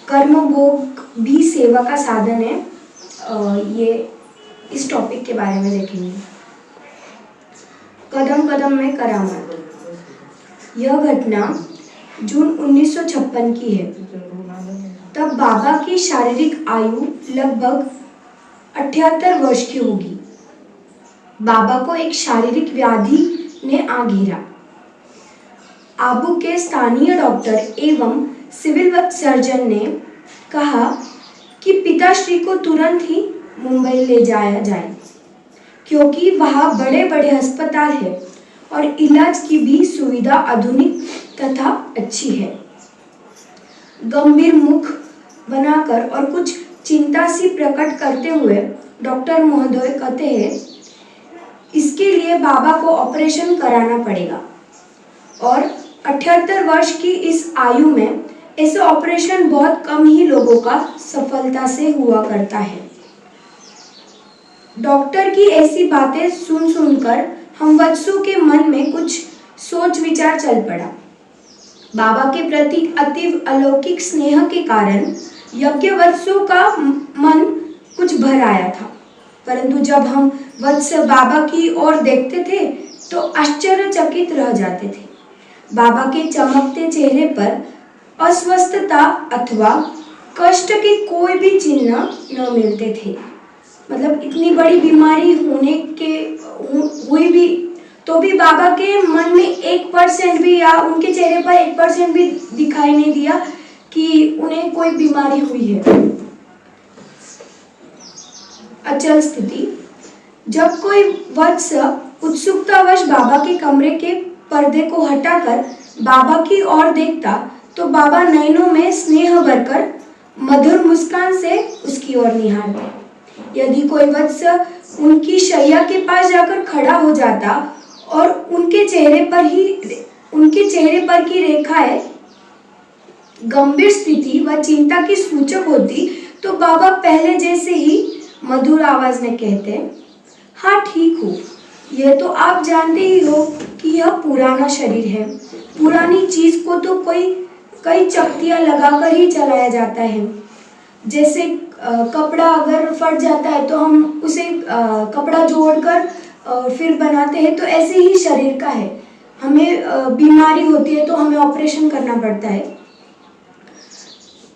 कर्मभोग भी सेवा का साधन है। ये इस टॉपिक के बारे में देखेंगे। कदम कदम में करामत। यह घटना जून 1956 की है। तब बाबा की शारीरिक आयु लगभग 78 वर्ष की होगी। बाबा को एक शारीरिक व्याधि ने आ घेरा। आबू के स्थानीय डॉक्टर एवं सिविल सर्जन ने कहा कि पिताश्री को तुरंत ही मुंबई ले जाया जाए, क्योंकि वहाँ बड़े बड़े अस्पताल है और इलाज की भी सुविधा आधुनिक तथा अच्छी है। गंभीर मुख बनाकर और कुछ चिंता सी प्रकट करते हुए डॉक्टर महोदय कहते हैं, इसके लिए बाबा को ऑपरेशन कराना पड़ेगा और 78 वर्ष की इस आयु में ऐसे ऑपरेशन बहुत कम ही लोगों का सफलता से हुआ करता है। डॉक्टर की ऐसी बातें सुनकर हम वत्सों के मन में कुछ सोच विचार चल पड़ा। बाबा के प्रति अतीव अलौकिक स्नेह के कारण यज्ञवत्सों का मन कुछ भर आया था, परंतु जब हम वत्स बाबा की ओर देखते थे तो आश्चर्यचकित रह जाते थे। बाबा के चमकते चेहरे पर अस्वस्थता अथवा कष्ट के कोई भी चिन्ह न मिलते थे। मतलब इतनी बड़ी बीमारी होने के हुई भी तो भी बाबा के मन में 1% भी या उनके चेहरे पर 1% भी दिखाई नहीं दिया कि उन्हें कोई बीमारी हुई है। अचल स्थिति। जब कोई वत्स उत्सुकतावश बाबा के कमरे के पर्दे को हटाकर बाबा की ओर देखता तो बाबा नयनों में स्नेह भरकर मधुर मुस्कान से उसकी ओर निहारते। यदि कोई वत्स उनकी शैया के पास जाकर खड़ा हो जाता और उनके चेहरे पर की रेखाएं गंभीर स्थिति व चिंता की सूचक होती तो बाबा पहले जैसे ही मधुर आवाज में कहते, हाँ ठीक हूँ, यह तो आप जानते ही हो कि यह पुराना शरीर है। पुरानी चीज को तो कई चकतियां लगाकर ही चलाया जाता है। जैसे कपड़ा अगर फट जाता है तो हम उसे कपड़ा जोड़कर फिर बनाते हैं, तो ऐसे ही शरीर का है। हमें बीमारी होती है तो हमें ऑपरेशन करना पड़ता है।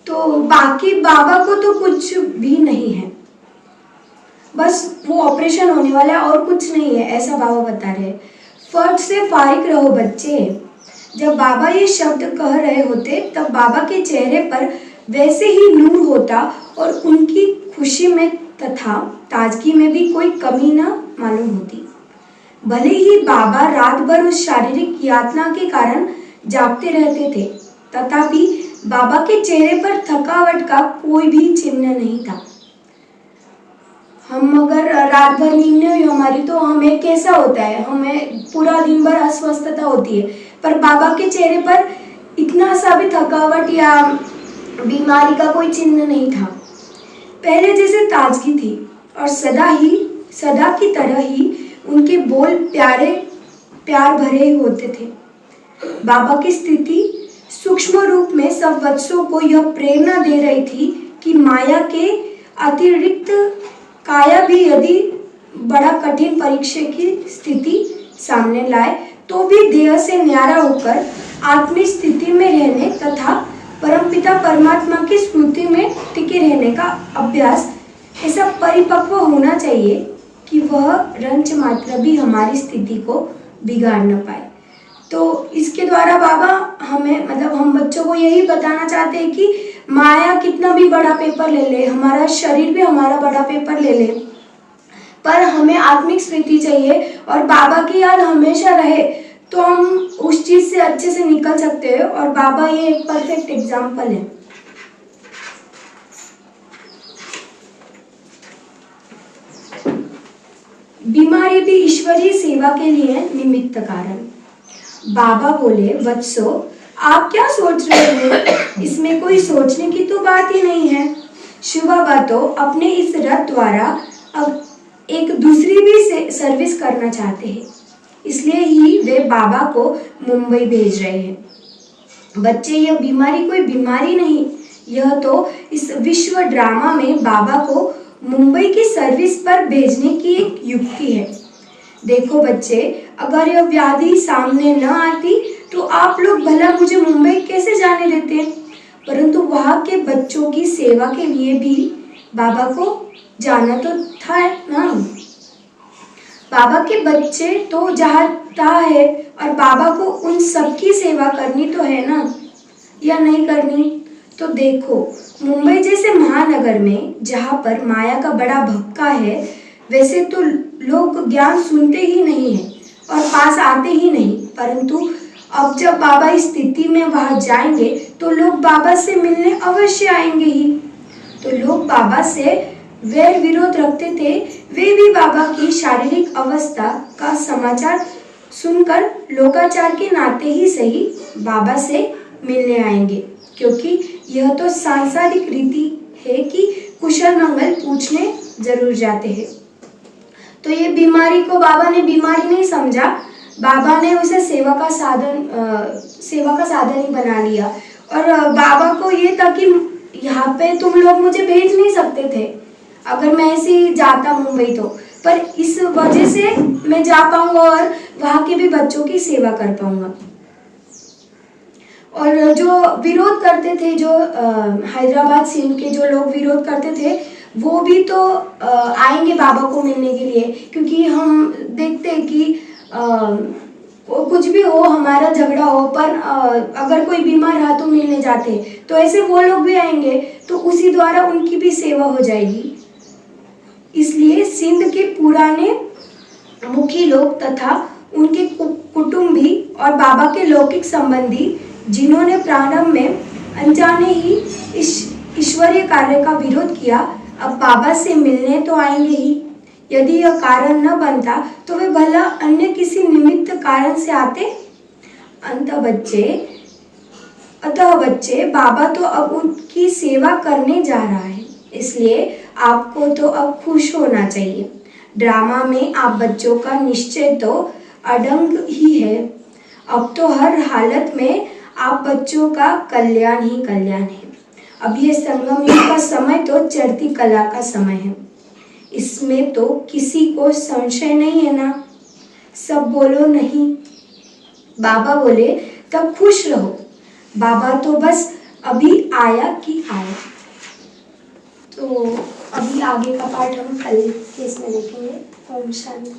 तो बाकी बाबा को तो कुछ भी नहीं है, बस वो ऑपरेशन होने वाला है और कुछ नहीं है, ऐसा बाबा बता रहे। फर्ज से फारिग रहो बच्चे। जब बाबा ये शब्द कह रहे होते तब बाबा के चेहरे पर वैसे ही नूर होता और उनकी खुशी में तथा ताजगी में भी कोई कमी न मालूम होती। भले ही बाबा रात भर उस शारीरिक यातना के कारण जागते रहते थे, तथापि बाबा के चेहरे पर थकावट का कोई भी चिन्ह नहीं था। हम अगर रात भर नींद नहीं हुई हमारी तो हमें कैसा होता है, हमें पूरा दिन भर अस्वस्थता होती है, पर बाबा के चेहरे पर इतना सा भी थकावट या बीमारी का कोई चिन्ह नहीं था। पहले जैसे ताजगी थी और सदा की तरह ही उनके बोल प्यार भरे होते थे। बाबा की स्थिति सूक्ष्म रूप में सब वत्सों को यह प्रेरणा दे रही थी कि माया के अतिरिक्त काया भी यदि बड़ा कठिन परीक्षा की स्थिति सामने लाए तो भी देह से न्यारा होकर आत्मिक स्थिति में रहने तथा परमपिता परमात्मा की स्मृति में टिके रहने का अभ्यास ऐसा परिपक्व होना चाहिए कि वह रंच मात्र भी हमारी स्थिति को बिगाड़ न पाए। तो इसके द्वारा बाबा हमें हम बच्चों को यही बताना चाहते हैं कि माया कितना भी बड़ा पेपर ले ले, हमारा शरीर भी हमारा बड़ा पेपर ले ले, पर हमें आत्मिक स्मृति चाहिए और बाबा की याद हमेशा रहे तो हम उस चीज से अच्छे से निकल सकते हैं। और बाबा ये एक परफेक्ट एग्जाम्पल है। बीमारी भी ईश्वरीय सेवा के लिए निमित्त कारण। बाबा बोले, वत्सो आप क्या सोच रहे हो, इसमें कोई सोचने की तो बात ही नहीं है। शिव बाबा तो अपने इस रथ द्वारा अब एक दूसरी भी सर्विस करना चाहते हैं, इसलिए ही वे बाबा को मुंबई भेज रहे हैं। बच्चे, यह बीमारी कोई बीमारी नहीं, यह तो इस विश्व ड्रामा में बाबा को मुंबई की सर्विस पर भेजने की एक युक्ति है। देखो बच्चे, अगर यह व्याधि सामने न आती तो आप लोग भला मुझे मुंबई कैसे जाने देते, परंतु वहाँ के बच्चों की सेवा के लिए भी बाबा को जाना तो था ना। बाबा के बच्चे तो चाहता है और बाबा को उन सबकी सेवा करनी तो है ना, या नहीं करनी। तो देखो, मुंबई जैसे महानगर में जहाँ पर माया का बड़ा भक्का है, वैसे तो लोग ज्ञान सुनते ही नहीं है और पास आते ही नहीं, परंतु अब जब बाबा इस स्थिति में वहां जाएंगे तो लोग बाबा से मिलने अवश्य आएंगे ही। तो लोग बाबा से वैर विरोध रखते थे, वे भी बाबा की शारीरिक अवस्था का समाचार सुनकर लोकाचार के नाते ही सही बाबा से मिलने आएंगे, क्योंकि यह तो सांसारिक रीति है कि कुशल मंगल पूछने जरूर जाते हैं। तो ये बीमारी को बाबा ने बीमारी नहीं समझा, बाबा ने उसे सेवा का साधन ही बना लिया। और बाबा को ये था कि यहाँ पे तुम लोग मुझे भेज नहीं सकते थे अगर मैं ऐसे ही जाता मुंबई तो, पर इस वजह से मैं जा पाऊंगा और वहाँ के भी बच्चों की सेवा कर पाऊंगा। और जो विरोध करते थे, जो हैदराबाद सिंध के जो लोग विरोध करते थे, वो भी तो आएंगे बाबा को मिलने के लिए, क्योंकि हम देखते हैं कि कुछ भी हो, हमारा झगड़ा हो, पर अगर कोई बीमार रहा तो मिलने जाते, तो ऐसे वो लोग भी आएंगे, तो उसी द्वारा उनकी भी सेवा हो जाएगी। इसलिए सिंध के पुराने मुखी लोग तथा उनके कुटुंबी और बाबा के लौकिक संबंधी, जिन्होंने प्रारंभ में अनजाने ही ईश्वरीय कार्य का विरोध किया, अब बाबा से मिलने तो आएंगे ही। यदि यह कारण न बनता तो वे भला अन्य किसी निमित्त कारण से आते। अतः बच्चे, बाबा तो अब उनकी सेवा करने जा रहा है, इसलिए आपको तो अब खुश होना चाहिए। ड्रामा में आप बच्चों का निश्चय तो अड़ंग ही है। अब तो हर हालत में आप बच्चों का कल्याण ही कल्याण है। अब ये संगम युग का समय तो चढ़ती कला का समय है, इसमें तो किसी को संशय नहीं है ना। सब बोलो नहीं। बाबा बोले तब खुश रहो। बाबा तो बस अभी आया कि आया। तो अभी आगे का पार्ट हम कल के इसमें देखेंगे। ओम शांति।